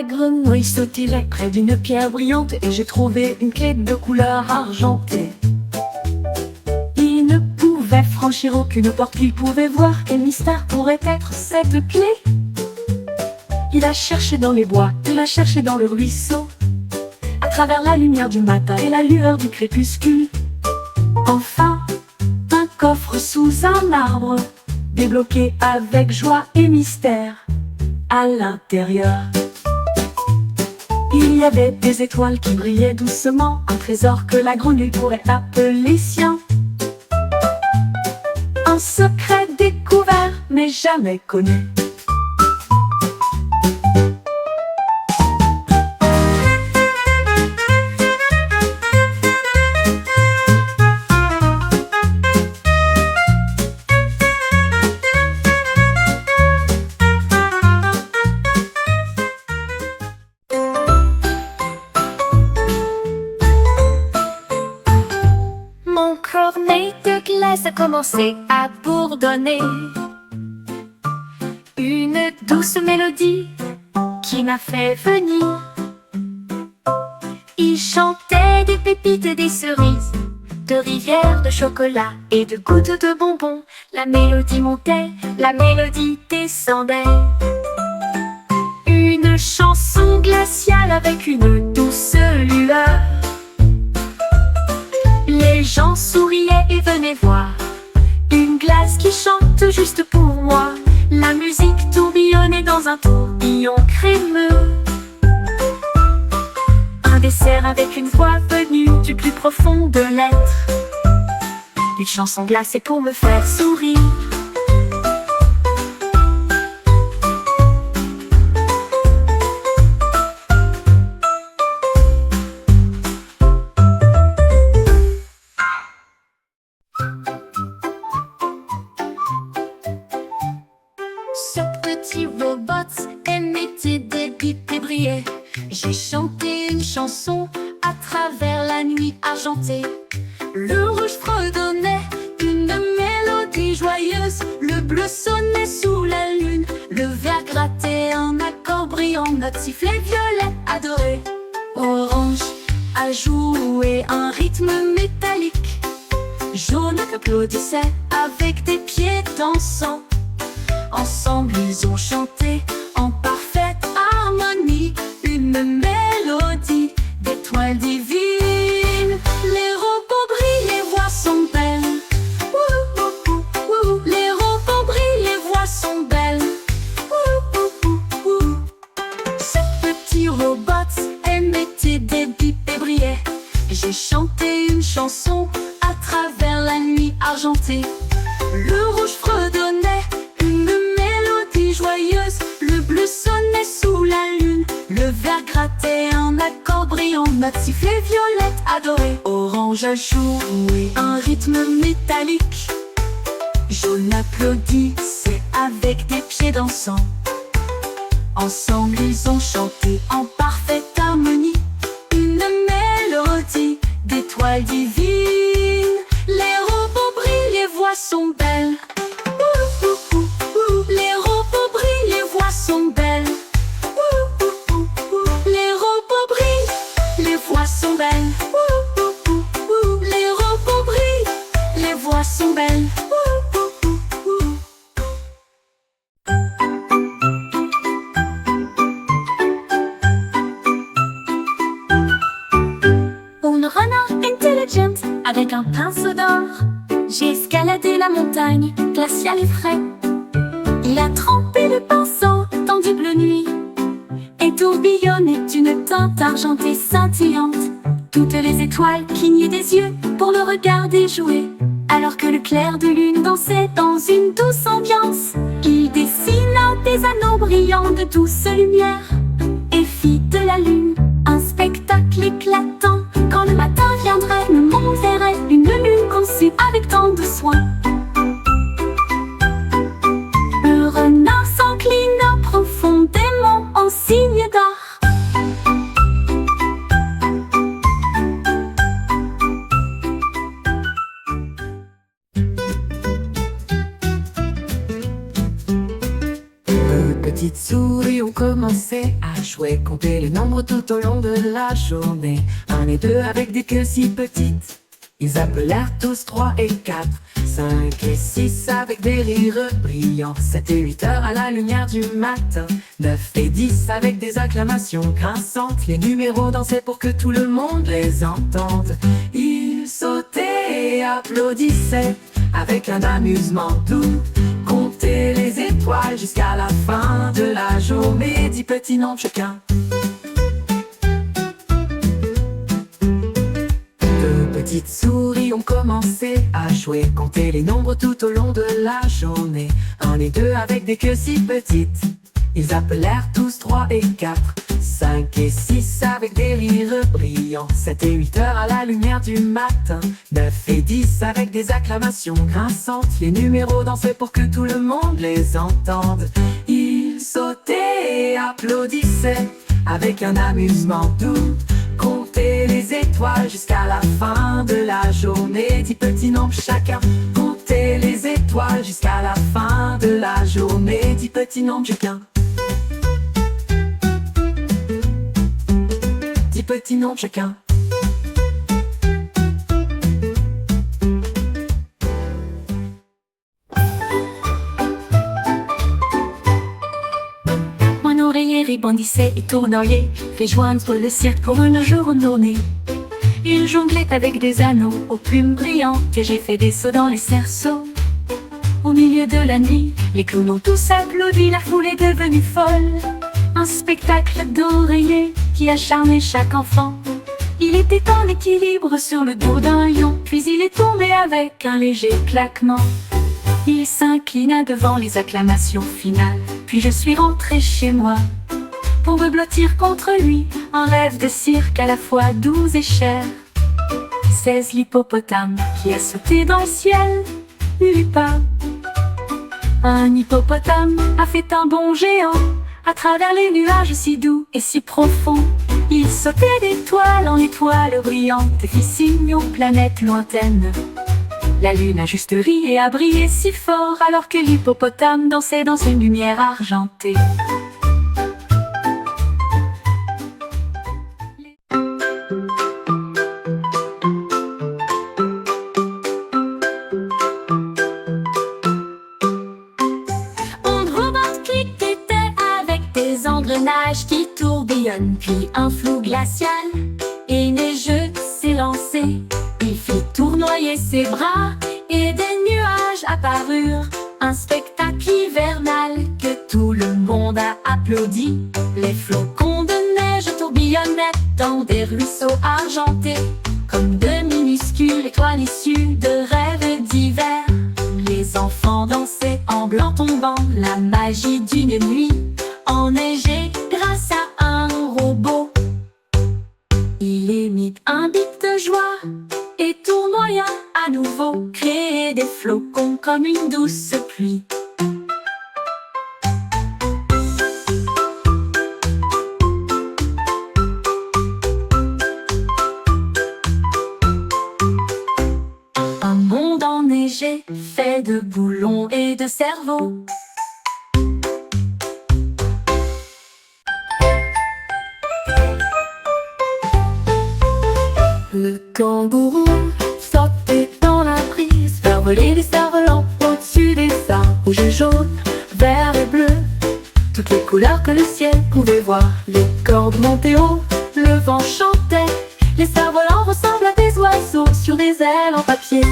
La grenouille sautillait près d'une pierre brillante et j'ai trouvé une clé de couleur argentée. Il ne pouvait franchir aucune porte qu'il pouvait voir. Quel mystère pourrait être cette clé? Il a cherché dans les bois, il a cherché dans le ruisseau, à travers la lumière du matin et la lueur du crépuscule. Enfin, un coffre sous un arbre, débloqué avec joie et mystère. À l'intérieur, il y avait des étoiles qui brillaient doucement, un trésor que la grenouille pourrait appeler sien. Un secret découvert mais jamais connu. Mon cornet de glace a commencé à bourdonner. Une douce mélodie qui m'a fait venir. Il chantait des pépites et des cerises, de rivières de chocolat et de gouttes de bonbons. La mélodie montait, la mélodie descendait. Une chanson glaciale avec une douce lueur. Les gens souriaient et venaient voir une glace qui chante juste pour moi. La musique tourbillonnait dans un tourbillon crémeux. Un dessert avec une voix venue du plus profond de l'être. Une chanson glacée pour me faire sourire. Ce petit robot émettait des bips et brillait. J'ai chanté une chanson à travers la nuit argentée. Le rouge fredonnait une mélodie joyeuse. Le bleu sonnait sous la lune. Le vert grattait un accord brillant. Notre sifflet violet adoré. Orange a joué un rythme métallique. Jaune applaudissait avec des pieds dansants. Ensemble ils ont chanté en parfaite harmonie. Une mélodie d'étoiles divines. Les robots brillent, les voix sont belles. Ouh, ouh, ouh, ouh. Les robots brillent, les voix sont belles. Ouh, ouh, ouh, ouh. Ce petit robot émettait des bips et brillait. J'ai chanté une chanson à travers la nuit argentée. Le rouge fredonnait une mélodie joyeuse. Le bleu sonnait sous la lune. Le vert grattait un accord brillant. Notre sifflet violette adoré. Orange a joué un rythme métallique. Jaune applaudissait avec des pieds dansants. Ensemble ils ont chanté en parfaite harmonie. Une mélodie d'étoiles divines. Les robots brillent, les voix sont belles. Ouh, ouh, ouh, ouh. Les robots brillent, les voix sont belles. Ouh, ouh, ouh, ouh. Les robots brillent, les voix sont belles. Ouh, ouh, ouh, ouh. Les robots brillent, les voix sont belles. Ouh, ouh, ouh, ouh. Une renard intelligent avec un pinceau d'or. J'ai escaladé la montagne glaciale et frais. Il a trempé le pinceau dans du bleu nuit et tourbillonné d'une teinte argentée scintillante. Toutes les étoiles clignaient des yeux pour le regarder jouer. Alors que le clair de lune dansait dans une douce ambiance, il dessina des anneaux brillants de douce lumière et fit de la lune un spectacle éclatant. Quand le matin viendrait, le monde verrait une lune conçue avec tant de soin. Le renard s'inclina profondément en signe d'art. petites souris ont commencé à jouer, compter les nombres tout au long de la journée. 1 et 2 avec des queues si petites, ils appelèrent tous 3 et 4. 5 et 6 avec des rires brillants. 7 et 8 heures à la lumière du matin. 9 et 10 avec des acclamations grinçantes. Les numéros dansaient pour que tout le monde les entende. Ils sautaient et applaudissaient avec un amusement doux. Compter les étoiles jusqu'à la fin de la journée. 10 petits nombres chacun. Petites souris ont commencé à jouer, compter les nombres tout au long de la journée. 1 et 2 avec des queues si petites, ils appelèrent tous 3 et 4. 5 et 6 avec des rires brillants. 7 et 8 heures à la lumière du matin. 9 et 10 avec des acclamations grinçantes. Les numéros dansaient pour que tout le monde les entende. Ils sautaient et applaudissaient avec un amusement doux. Compter les étoiles jusqu'à la fin de la journée. 10 petits nombres chacun. Compter les étoiles jusqu'à la fin de la journée. 10 petits nombres chacun. 10 petits nombres chacun. Mon oreiller rebondissait et tournoyait, rejoindre le cirque pour une journée. Il jonglait avec des anneaux aux plumes brillantes et j'ai fait des sauts dans les cerceaux. Au milieu de la nuit, les clowns ont tous applaudi, la foule est devenue folle. Un spectacle d'oreillers qui a charmé chaque enfant. Il était en équilibre sur le dos d'un lion, puis il est tombé avec un léger claquement. Il s'inclina devant les acclamations finales, puis je suis rentré chez moi pour me blottir contre lui, un rêve de cirque à la fois doux et cher. 16 l'hippopotame qui a sauté dans le ciel, Lupa. Un hippopotame a fait un bond géant à travers les nuages si doux et si profonds. Il sautait d'étoile en étoile brillante et fit signe aux planètes lointaines. La lune a juste ri et a brillé si fort alors que l'hippopotame dansait dans une lumière argentée. Engrenages qui tourbillonnent, puis un flou glacial et neigeux s'est lancé. Il fit tournoyer ses bras et des nuages apparurent. Un spectacle hivernal que tout le monde a applaudi. Les flocons de neige tourbillonnaient dans des ruisseaux argentés, comme de minuscules étoiles issues de rêves d'hiver. Les enfants dansaient en blanc tombant, la magie d'une nuit enneigé grâce à un robot. Il émit un bip de joie et tournoya à nouveau, créer des flocons comme une douce pluie. Un monde enneigé fait de boulons et de cerveaux. Le kangourou sautait dans la brise, faire voler des cerfs-volants au-dessus des arbres. Rouge et jaune, vert et bleu, toutes les couleurs que le ciel pouvait voir. Les cordes montaient haut, le vent chantait. Les cerfs-volants ressemblent à des oiseaux sur des ailes en papier.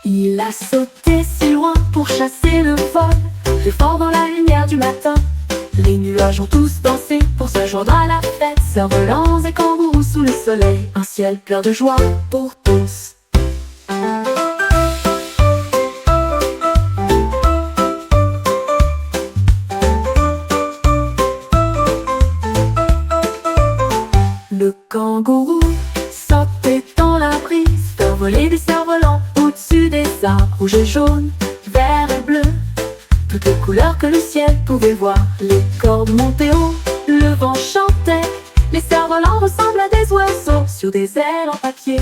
Il a sauté si loin pour chasser le vol, très fort dans la lumière du matin. Les nuages ont tous dansé pour se joindre à la fête. Cerfs-volants et kangourous sous le soleil, un ciel plein de joie pour tous. Le kangourou sautait dans la brise, faire voler des cerfs-volants au-dessus des arbres. Rouge et jaune, vert et bleu, toutes les couleurs que le ciel pouvait voir. Les cordes montaient haut, le vent chantait. Les cerfs-volants ressemblent à des oiseaux sur des ailes en papier.